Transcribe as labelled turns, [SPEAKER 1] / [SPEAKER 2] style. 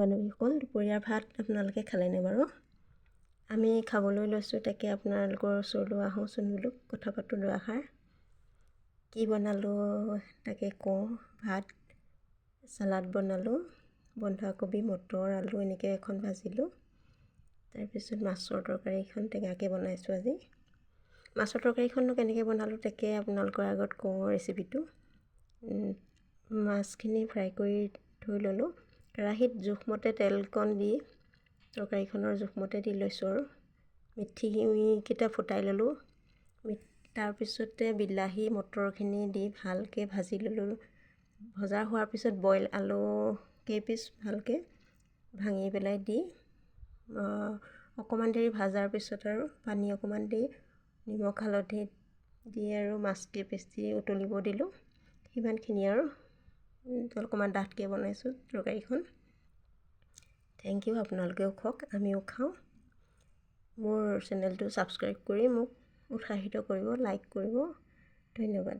[SPEAKER 1] বান্ধৱীসকল, দুপৰীয়াৰ ভাত আপোনালোকে খালেনে বাৰু? আমি খাবলৈ লৈছোঁ, তাকে আপোনালোকৰ ওচৰলৈ আহোঁচোন বোলো, কথা পাতোঁ দুআষাৰ। কি বনালোঁ তাকে কওঁ। ভাত, চালাড বনালোঁ, বন্ধাকবি, মটৰ, আলু এনেকৈ এখন ভাজিলোঁ। তাৰপিছত মাছৰ তৰকাৰীখন টেঙাকৈ বনাইছোঁ আজি। মাছৰ তৰকাৰীখননো কেনেকৈ বনালোঁ তাকে আপোনালোকৰ আগত কওঁ ৰেচিপিটো। মাছখিনি ফ্ৰাই কৰি থৈ ল'লোঁ। কেৰাহীত জোখমতে তেলকণ দি তৰকাৰীখনৰ জোখমতে দি লৈছোঁ আৰু মেথিকেইটা ফুটাই ল'লোঁ। তাৰপিছতে বিলাহী মটৰখিনি দি ভালকৈ ভাজি ল'লোঁ। ভজা হোৱাৰ পিছত বইল আলু কেইপিচ ভালকৈ ভাঙি পেলাই দি অকণমান দেৰি ভজাৰ পিছত আৰু পানী অকণমান দি নিমখ হালধি দি আৰু মাছ কেইপিচ দি উতলিব দিলোঁ। সিমানখিনি আৰু অকণমান ডাঠকৈ বনাইছোঁ তৰকাৰীখন। থেংক ইউ, আপোনালোকেও খাওক, আমিও খাওঁ। মোৰ চেনেলটো ছাবস্ক্ৰাইব কৰি মোক উৎসাহিত কৰিব, লাইক কৰিব। ধন্যবাদ।